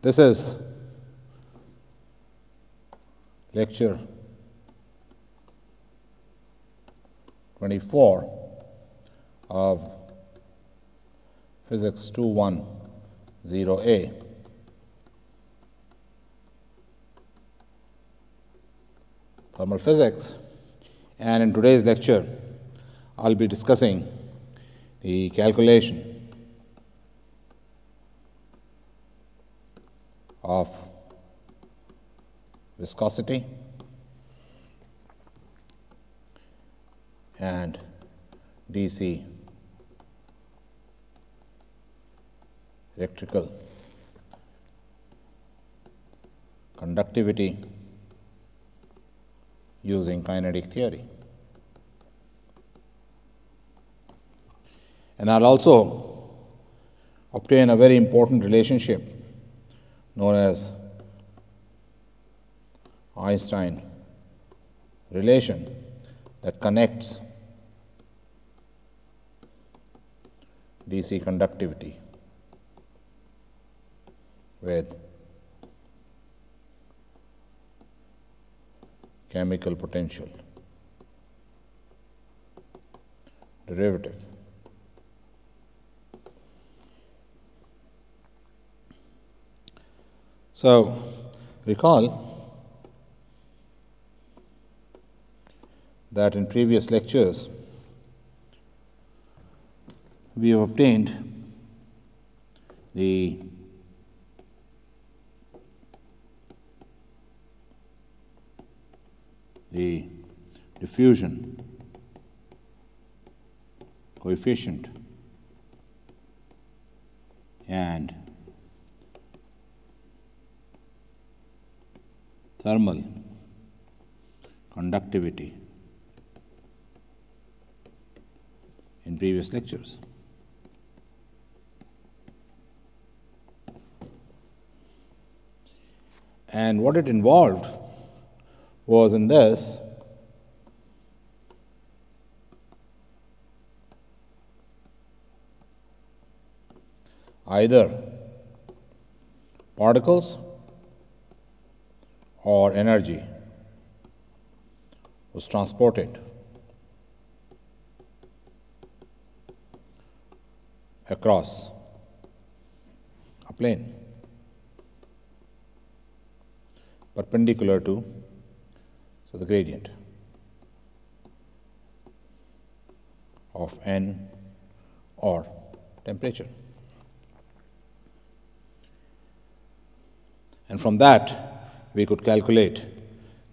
This is lecture 24 of Physics 210A. Thermal physics, and in today's lecture I'll be discussing the calculation of viscosity and DC electrical conductivity using kinetic theory. And I'll also obtain a very important relationship known as Einstein relation that connects DC conductivity with chemical potential derivative. So, recall that in previous lectures we have obtained the diffusion coefficient and thermal conductivity in previous lectures. And what it involved was in this either particles or energy was transported across a plane perpendicular to the gradient of N or temperature. And from that, we could calculate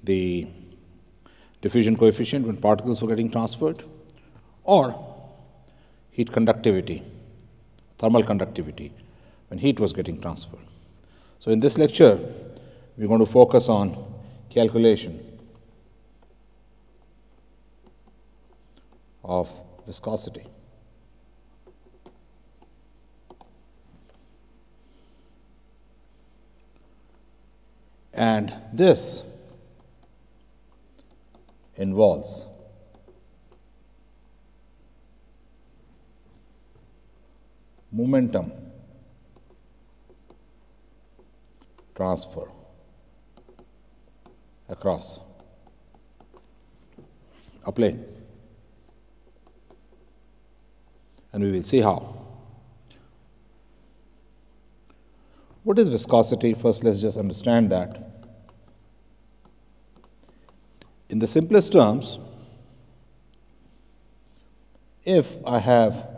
the diffusion coefficient when particles were getting transferred, or heat conductivity, thermal conductivity, when heat was getting transferred. So in this lecture, we're going to focus on calculation of viscosity. And this involves momentum transfer across a plane. And we will see how. What is viscosity? First, let's just understand that. In the simplest terms, if I have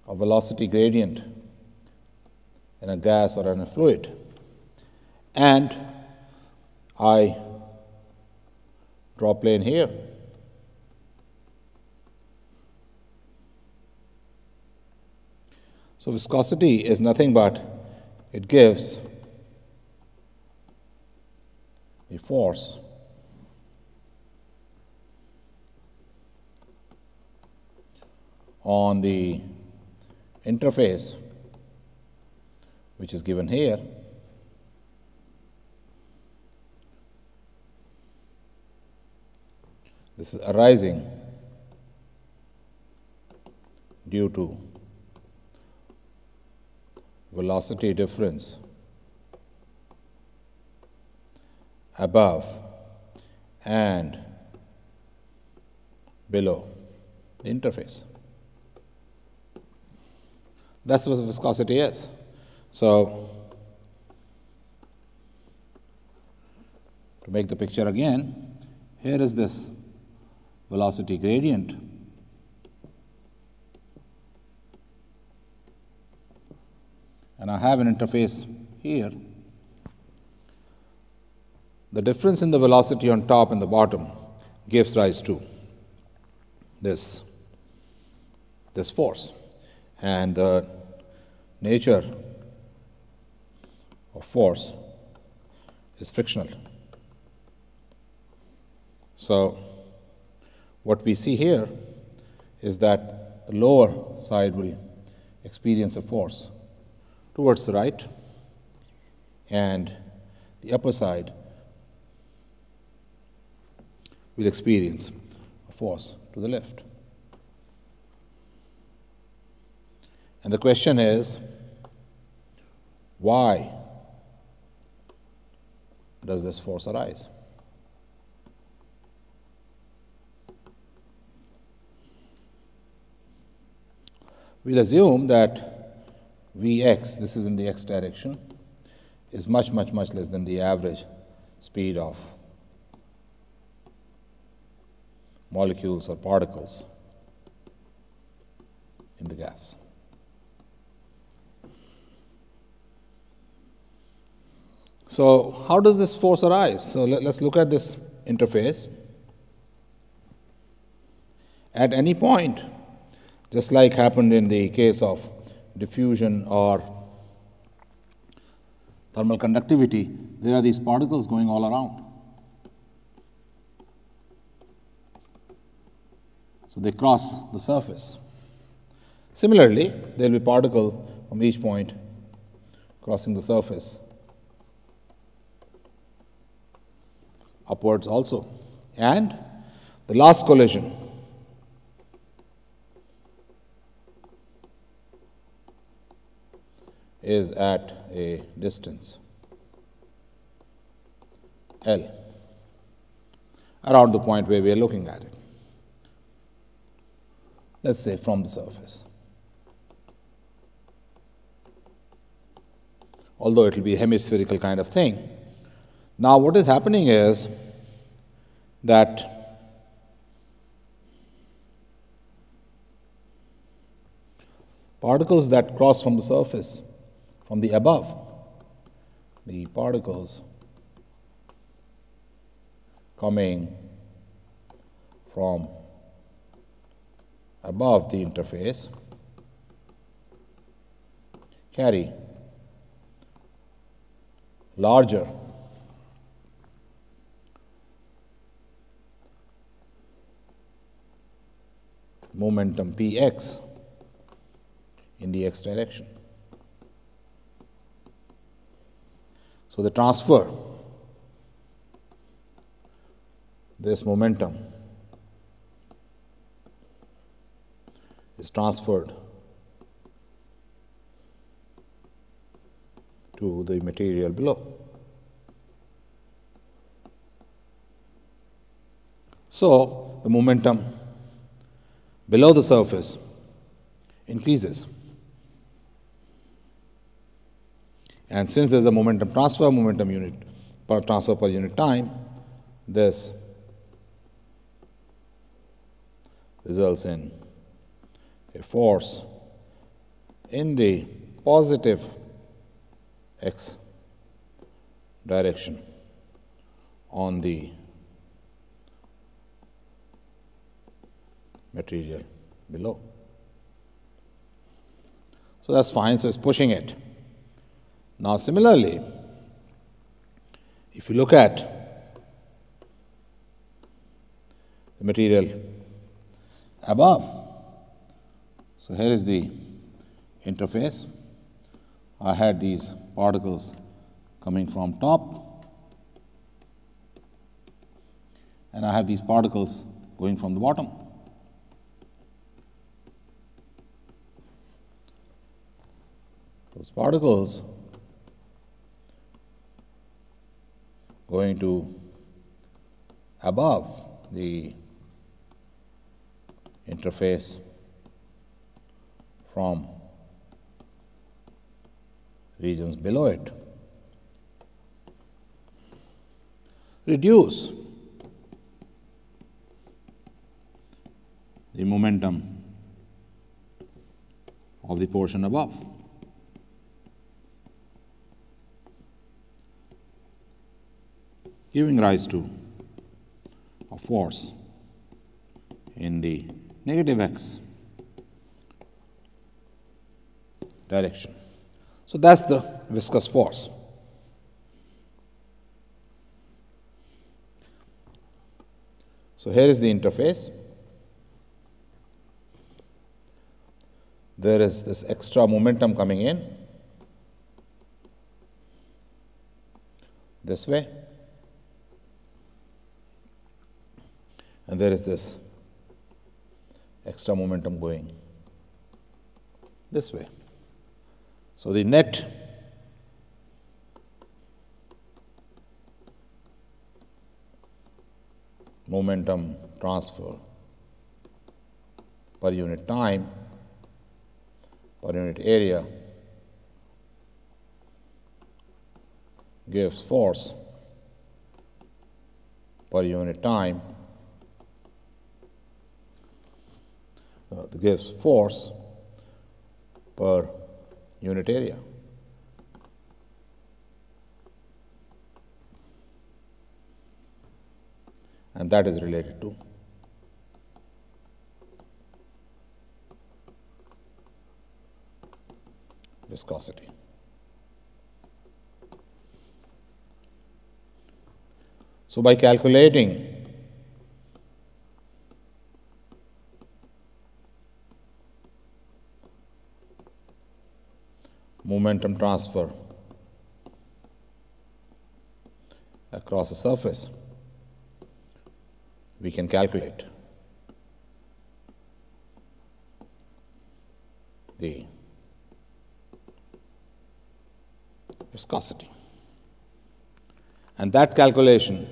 a velocity gradient in a gas or in a fluid, and I draw a plane here, so viscosity is nothing but it gives the force on the interface, which is given here, this is arising due to velocity difference above and below the interface. That's what viscosity is. So, to make the picture again, here is this velocity gradient, and I have an interface here. The difference in the velocity on top and the bottom gives rise to this force, and the nature of force is frictional. So, what we see here is that the lower side will experience a force towards the right, and the upper side will experience a force to the left. And the question is, why does this force arise? We'll assume that Vx, this is in the x direction, is much less than the average speed of molecules or particles in the gas. So, how does this force arise? So, let's look at this interface. At any point, just like happened in the case of diffusion or thermal conductivity, there are these particles going all around. So, they cross the surface. Similarly, there will be particle from each point crossing the surface upwards also. And the last collision is at a distance L around the point where we are looking at it. Let's say from the surface. Although it will be a hemispherical kind of thing. Now, what is happening is that particles that cross from the surface, from the above, the particles coming from above the interface carry larger momentum px in the x direction. So, the transfer, this momentum is transferred to the material below. So, the momentum below the surface increases. And since there is a momentum transfer, transfer per unit time, this results in a force in the positive x direction on the material below. So, that's fine. So, it's pushing it. Now, similarly, if you look at the material above, so here is the interface. I had these particles coming from top, and I have these particles going from the bottom. those particles going to above the interface from regions below it reduce the momentum of the portion above. Giving rise to a force in the negative x direction. So that's the viscous force. So here is the interface. There is this extra momentum coming in this way, and there is this extra momentum going this way. So the net momentum transfer per unit time, per unit area gives force per unit time, gives force per unit area. And that is related to viscosity. So by calculating momentum transfer across a surface, we can calculate the viscosity. And that calculation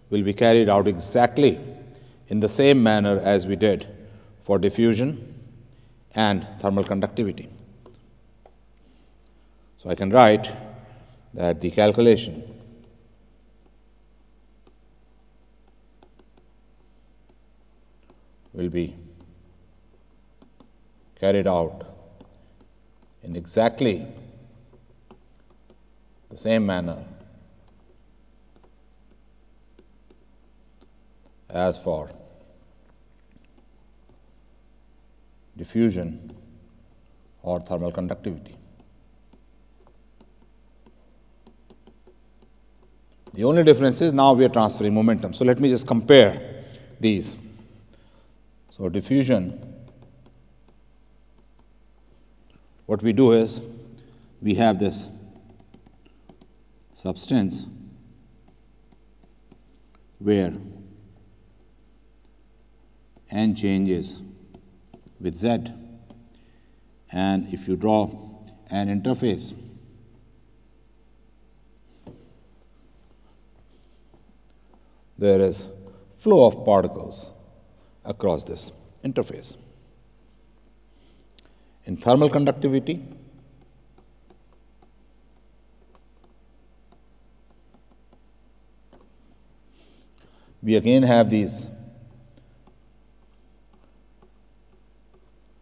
will be carried out exactly in the same manner as we did for diffusion and thermal conductivity. So I can write that the calculation will be carried out in exactly the same manner as for diffusion or thermal conductivity. The only difference is now we are transferring momentum. So let me just compare these. So diffusion, what we do is we have this substance where n changes with z, and if you draw an interface, there is flow of particles across this interface. In thermal conductivity, we again have these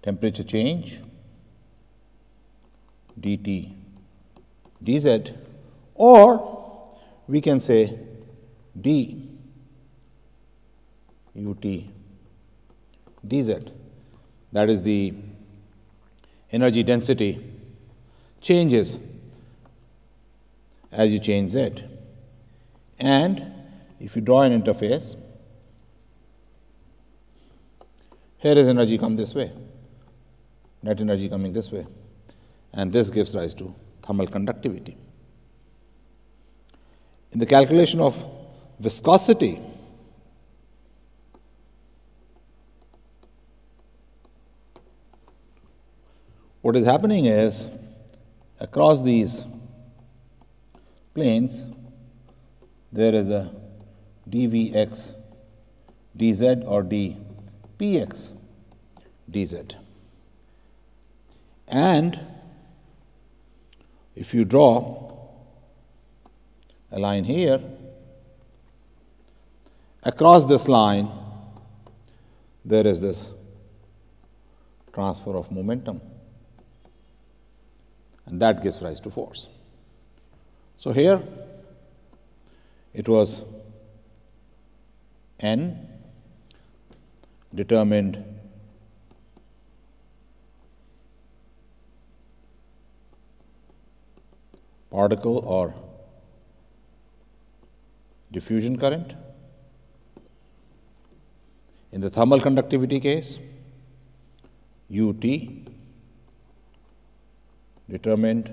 temperature change dt dz, or we can say d ut dz. That is, the energy density changes as you change z. And if you draw an interface, here is energy come this way, net energy coming this way, and this gives rise to thermal conductivity. In the calculation of viscosity, what is happening is, across these planes, there is a dvx dz or dpx dz. And if you draw a line here, across this line, there is this transfer of momentum, and that gives rise to force. So here it was N determined particle or diffusion current. In the thermal conductivity case, UT determined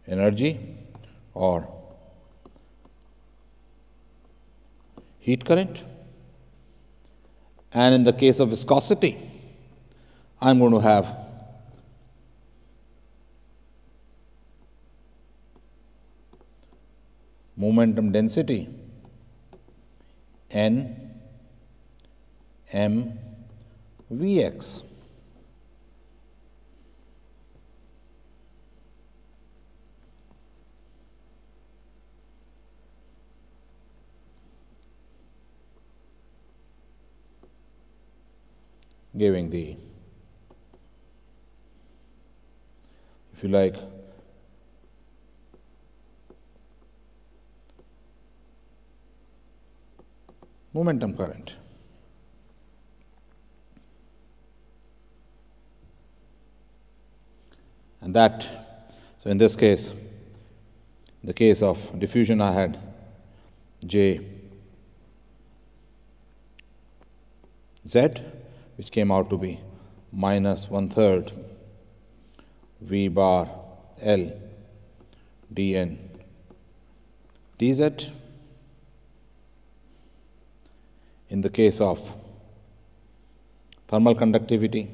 energy or heat current. And in the case of viscosity, I'm going to have momentum density N M Vx. Giving the, if you like, momentum current. And that, so in this case, in the case of diffusion, I had J Z, which came out to be minus 1/3 V bar L dN dz. In the case of thermal conductivity,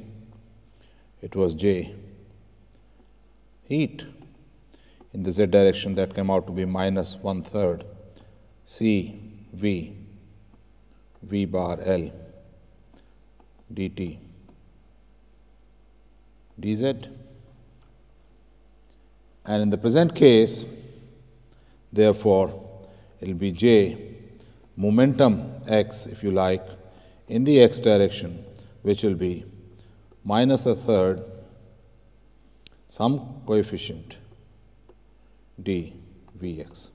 it was J heat. In the z direction, that came out to be minus 1/3 C V bar L dt dz. And in the present case, therefore, it will be J momentum x, if you like, in the x direction, which will be minus 1/3 some coefficient d Vx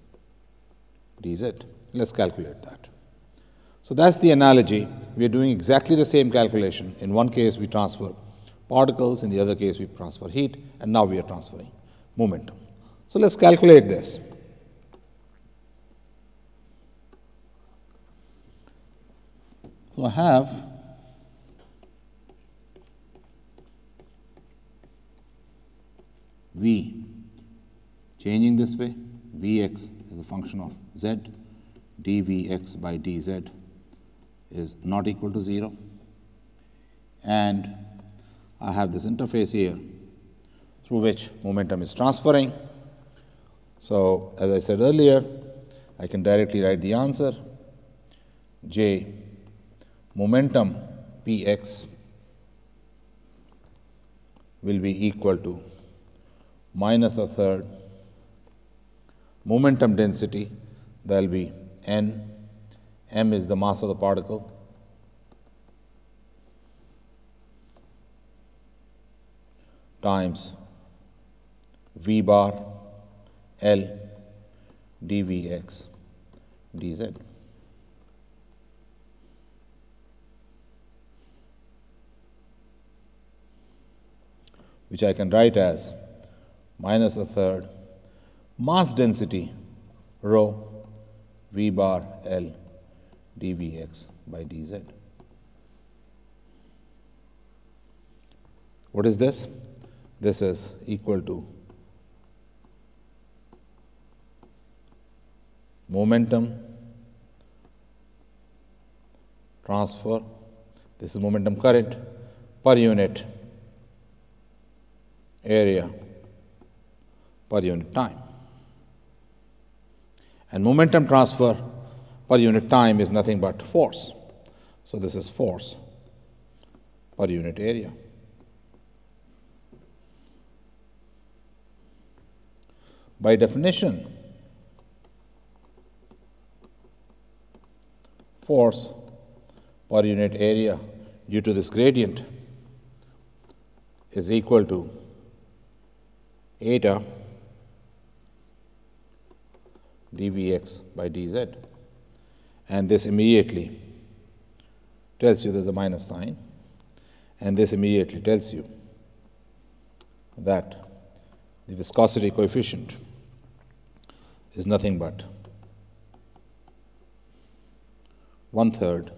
dz. Let's calculate that. So that's the analogy. We are doing exactly the same calculation. In one case, we transfer particles. In the other case, we transfer heat. And now we are transferring momentum. So let's calculate this. So I have V changing this way. Vx is a function of z. dVx by dz is not equal to 0. And I have this interface here through which momentum is transferring. So as I said earlier, I can directly write the answer. J momentum Px will be equal to minus 1/3 momentum density. There will be N. M is the mass of the particle. Times V bar L dVx dz. Which I can write as minus 1/3 mass density rho V bar L dVx by dz. What is this? This is equal to momentum transfer. This is momentum current per unit area per unit time. And momentum transfer per unit time is nothing but force. So this is force per unit area. By definition, force per unit area due to this gradient is equal to eta dvx by dz. And this immediately tells you there's a minus sign, and this immediately tells you that the viscosity coefficient is nothing but 1/3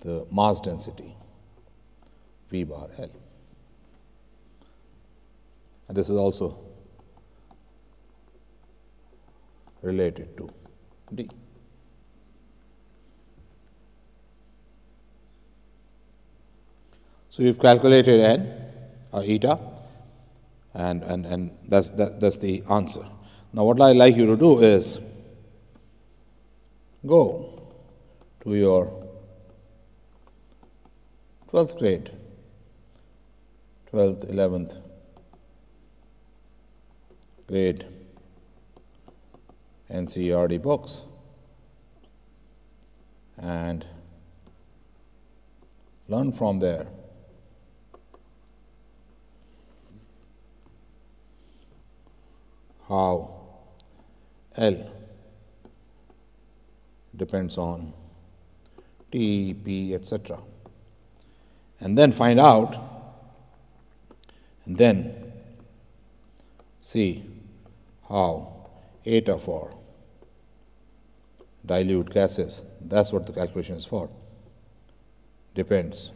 the mass density V bar L. And this is also related to D. So you've calculated N or eta, and that's the answer. Now what I'd like you to do is go to your 12th grade, 12th, 11th grade NCERT books and learn from there how L depends on T, P, etc. And then find out, and then see how eta for dilute gases, that's what the calculation is for, depends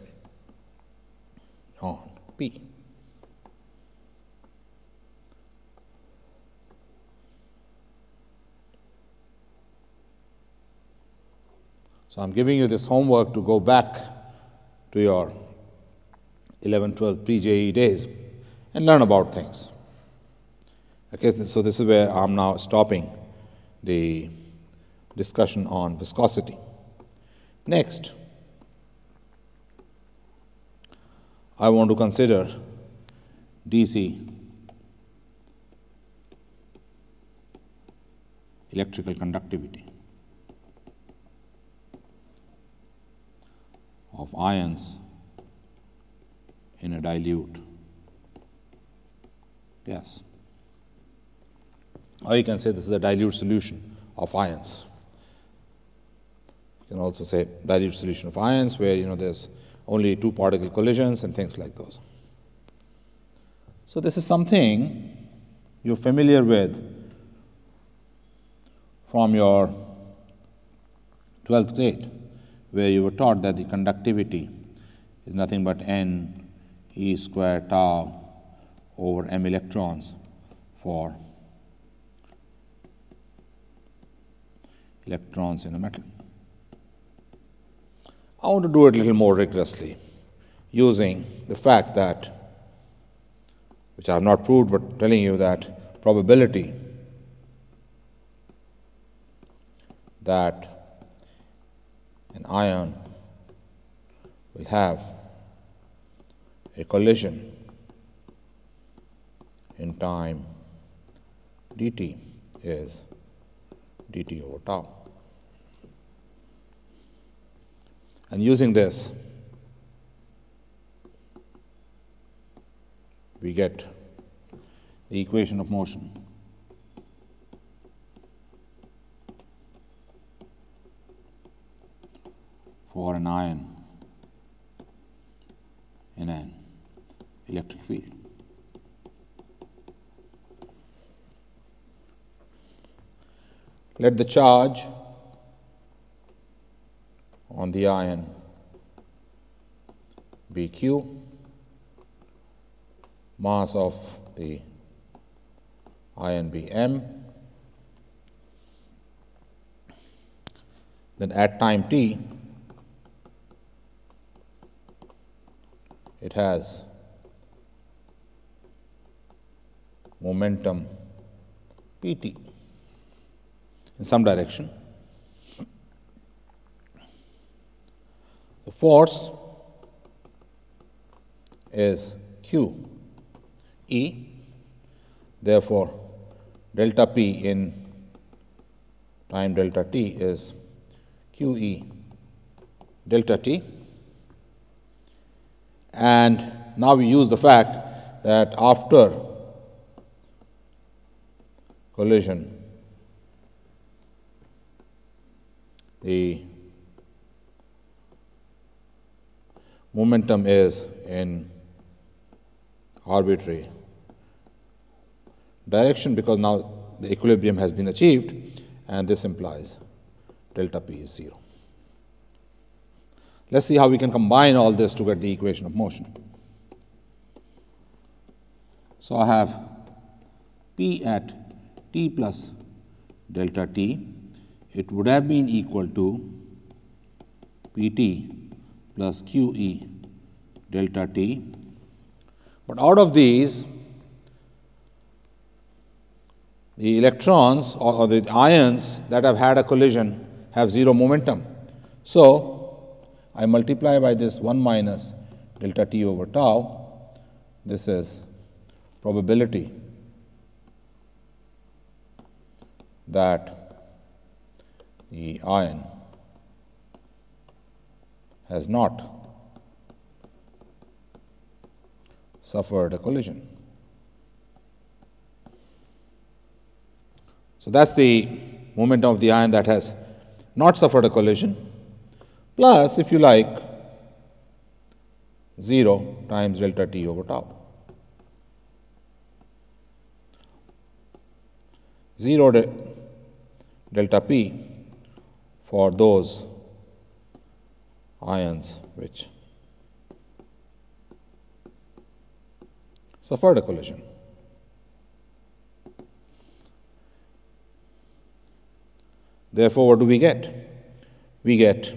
on P. So I'm giving you this homework to go back to your 11, 12 pre-JEE days and learn about things. Okay, so this is where I'm now stopping the discussion on viscosity. Next, I want to consider DC electrical conductivity of ions in a dilute gas. Or you can say this is a dilute solution of ions. You can also say dilute solution of ions where there's only two particle collisions and things like those. So this is something you're familiar with from your 12th grade, where you were taught that the conductivity is nothing but n E square tau over m electrons for electrons in a metal. I want to do it a little more rigorously using the fact that, which I have not proved, but telling you that probability that an ion will have a collision in time dt is dt over tau. And using this, we get the equation of motion for an ion in an electric field. Let the charge on the ion be Q, mass of the ion be m, then at time t it has momentum Pt in some direction. The force is Q E, therefore, delta P in time delta t is Q E delta t. And now we use the fact that after collision, the momentum is in arbitrary direction, because now the equilibrium has been achieved, and this implies delta P is 0. Let's see how we can combine all this to get the equation of motion. So I have P at t plus delta t. It would have been equal to Pt plus Qe delta t. But out of these, the electrons or the ions that have had a collision have 0 momentum. So I multiply by this 1 minus delta t over tau. This is probability that the ion has not suffered a collision. So that's the momentum of the ion that has not suffered a collision, plus, if you like, 0 times delta t over tau. 0 delta p for those ions which suffered a collision. Therefore, what do we get? We get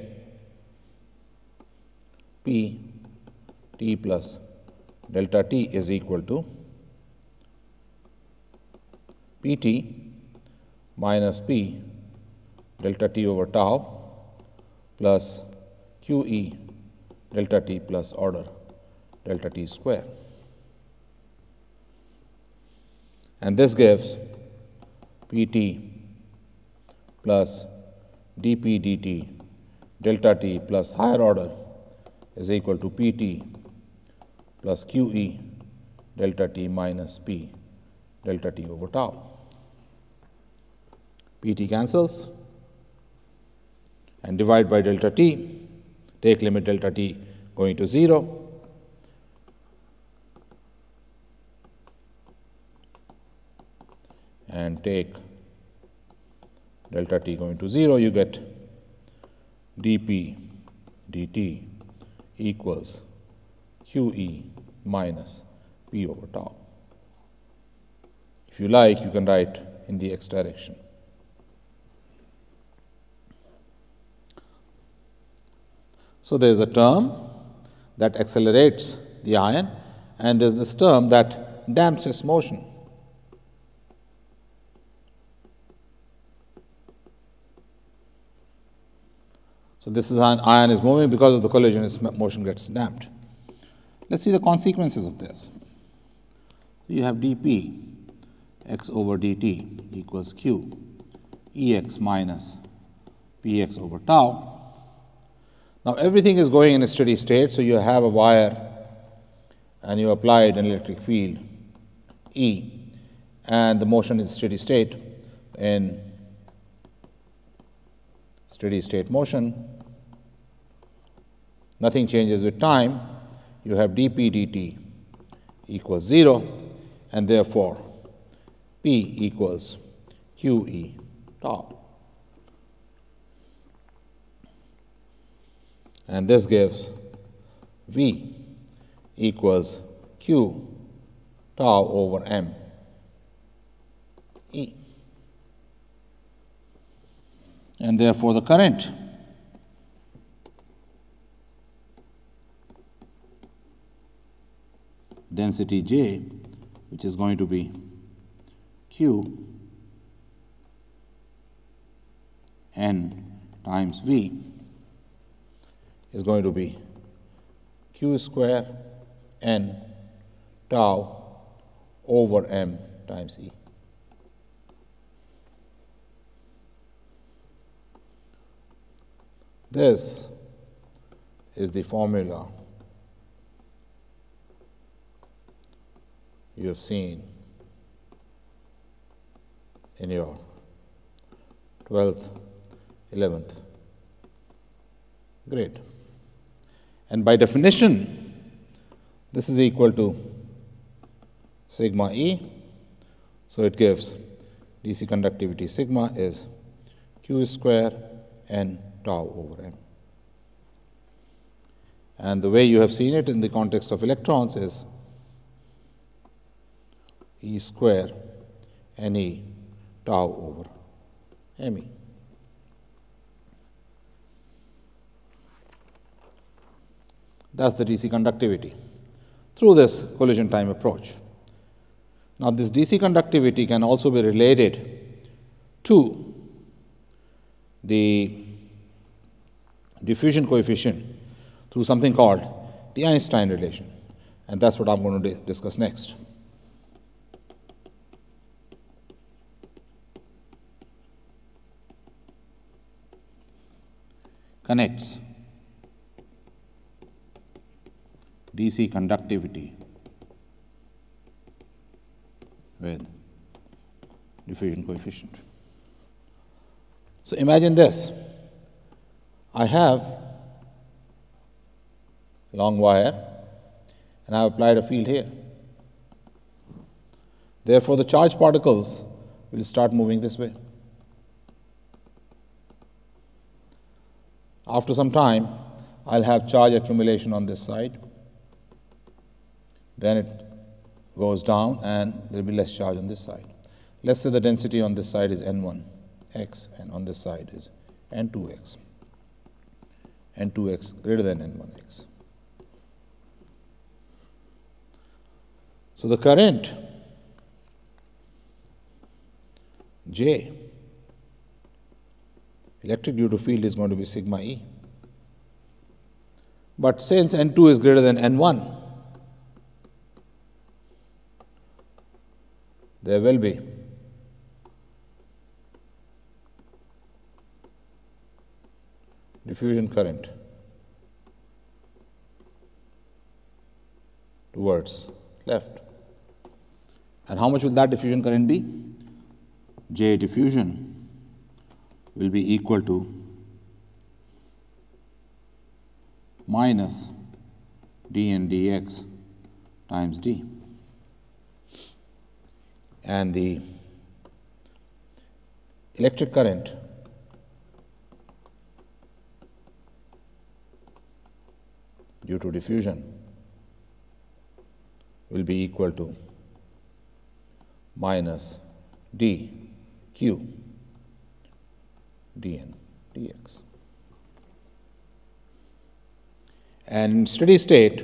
P t plus delta t is equal to Pt minus P delta t over tau plus Qe delta t plus order delta t square. And this gives Pt plus dp dt delta t plus higher order is equal to Pt plus Qe delta t minus P delta t over tau. Pt cancels and divide by delta t, take limit delta t going to 0. And take delta t going to 0, you get dp dt equals Qe minus P over tau. If you like, you can write in the x direction. So there is a term that accelerates the ion, and there is this term that damps its motion. So this is an ion is moving, because of the collision, its motion gets damped. Let's see the consequences of this. You have dp x over dt equals q ex minus px over tau. Now everything is going in a steady state, so you have a wire and you applied an electric field E, and the motion is steady state. In steady state motion, nothing changes with time. You have dp dt equals 0, and therefore P equals Qe tau. And this gives V equals Q tau over m E. And therefore the current density J, which is going to be Q n times V is going to be Q square n tau over m times E. This is the formula you have seen in your 12th, 11th grade. And by definition, this is equal to sigma E. So it gives DC conductivity sigma is Q square n tau over m. And the way you have seen it in the context of electrons is E square Ne tau over Me. That's the DC conductivity through this collision time approach. Now, this DC conductivity can also be related to the diffusion coefficient through something called the Einstein relation, and that's what I'm going to discuss next. Connects DC conductivity with diffusion coefficient. So imagine this. I have a long wire and I have applied a field here. Therefore, the charged particles will start moving this way. After some time, I'll have charge accumulation on this side. Then it goes down and there will be less charge on this side. Let's say the density on this side is N1x and on this side is N2x. N2x greater than N1x. So the current J, electric due to field, is going to be sigma E. But since N2 is greater than N1, there will be diffusion current towards left. And how much will that diffusion current be? J diffusion will be equal to minus dN dx times d. And the electric current due to diffusion will be equal to minus dq dN dx. And in steady state,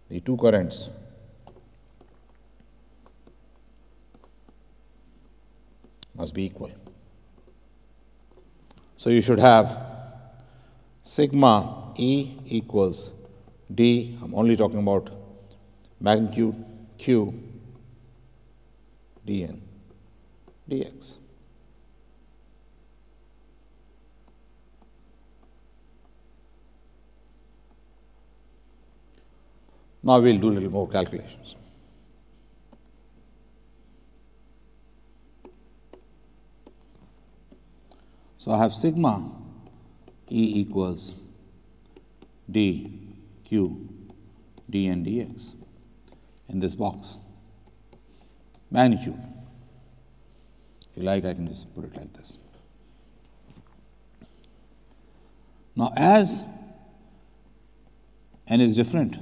the two currents must be equal. So you should have sigma E equals d, I'm only talking about magnitude, q dN dx. Now we'll do a little more calculations. So I have sigma E equals d q dN dx in this box. Magnitude. If you like, I can just put it like this. Now, as n is different,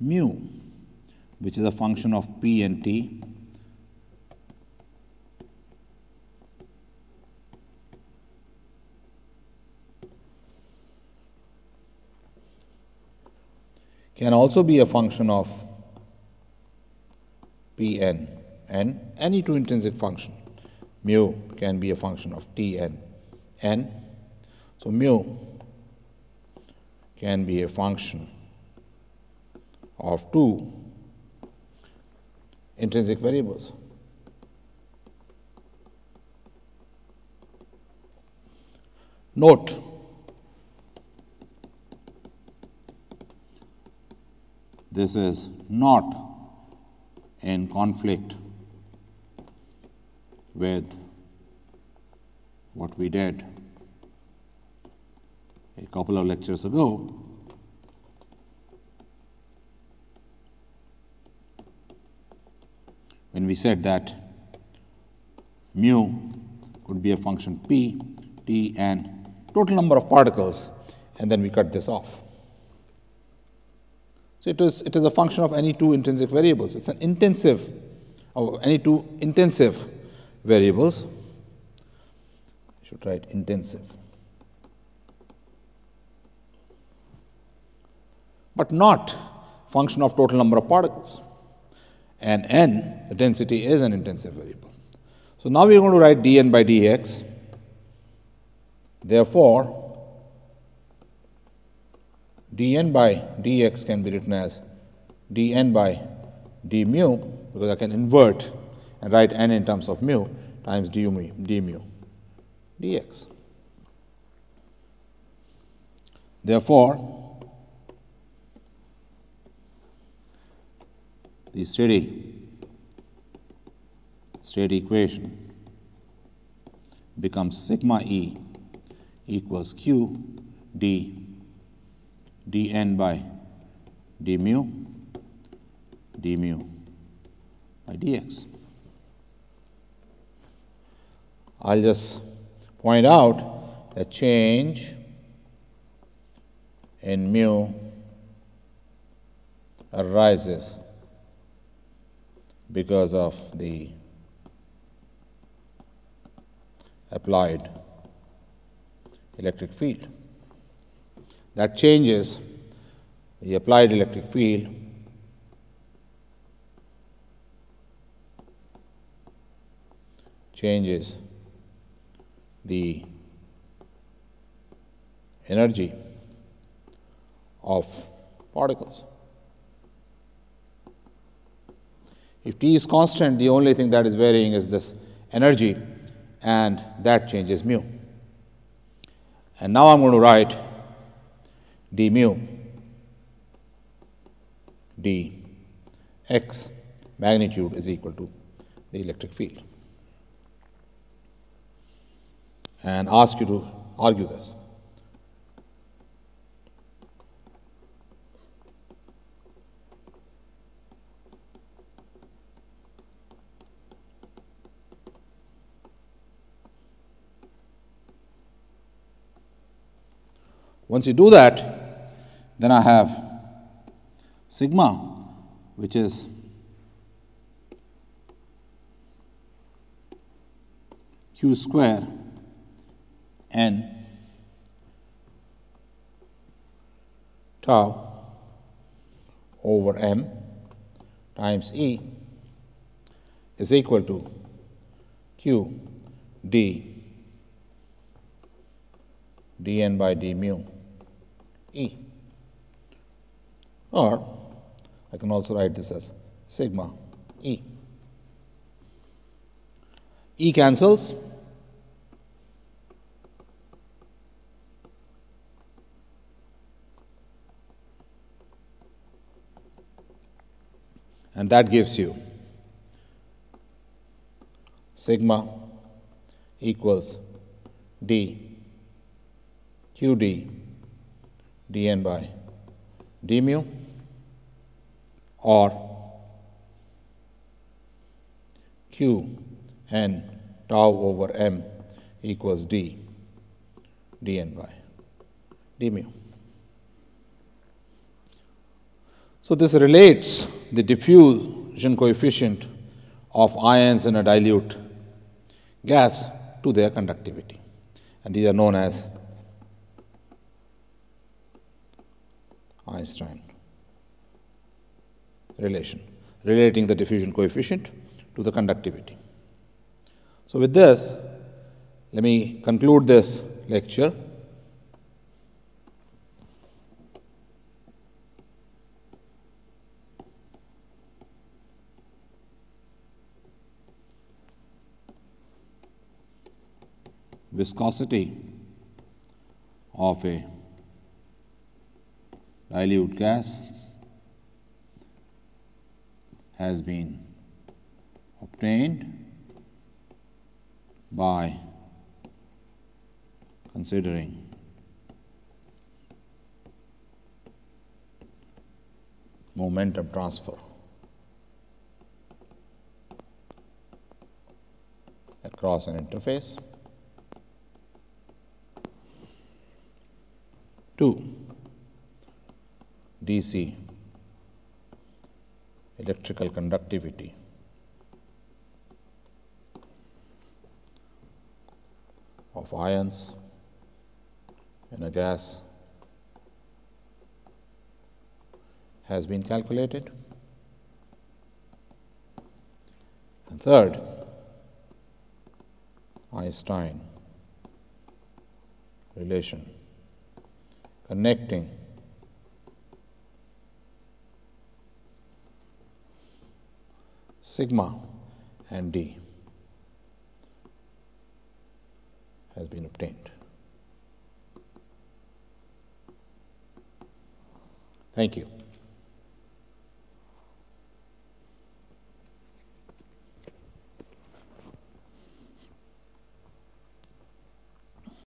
mu, which is a function of p and t, can also be a function of Pn, and any two intrinsic function. Mu can be a function of Tn, n. So mu can be a function of two intrinsic variables. Note, this is not in conflict with what we did a couple of lectures ago, when we said that mu could be a function p, t, and total number of particles, and then we cut this off. So it is a function of any two intrinsic variables. It's an intensive of any two intensive variables. I should write intensive. But not function of total number of particles. And n, the density, is an intensive variable. So now we are going to write dn by dx. Therefore, dn by dx can be written as dn by d mu, because I can invert and write n in terms of mu, times d mu dx. Therefore, the steady state equation becomes sigma E equals q d dn by d mu by dx. I'll just point out that change in mu arises because of the applied electric field. That changes the applied electric field changes the energy of particles. If T is constant, the only thing that is varying is this energy, and that changes mu. And now I'm going to write d mu dx magnitude is equal to the electric field, and ask you to argue this. Once you do that, then I have sigma, which is q square n tau over m times E is equal to q d dn by d mu E. Or I can also write this as sigma E. E cancels. And that gives you sigma equals d qd dn by d mu, or q n tau over m equals d dn by d mu. So this relates the diffusion coefficient of ions in a dilute gas to their conductivity, and these are known as Einstein relation, relating the diffusion coefficient to the conductivity. So with this, let me conclude this lecture. Viscosity of a dilute gas has been obtained by considering momentum transfer across an interface to DC electrical conductivity of ions in a gas has been calculated. And third, Einstein relation connecting sigma and D has been obtained. Thank you.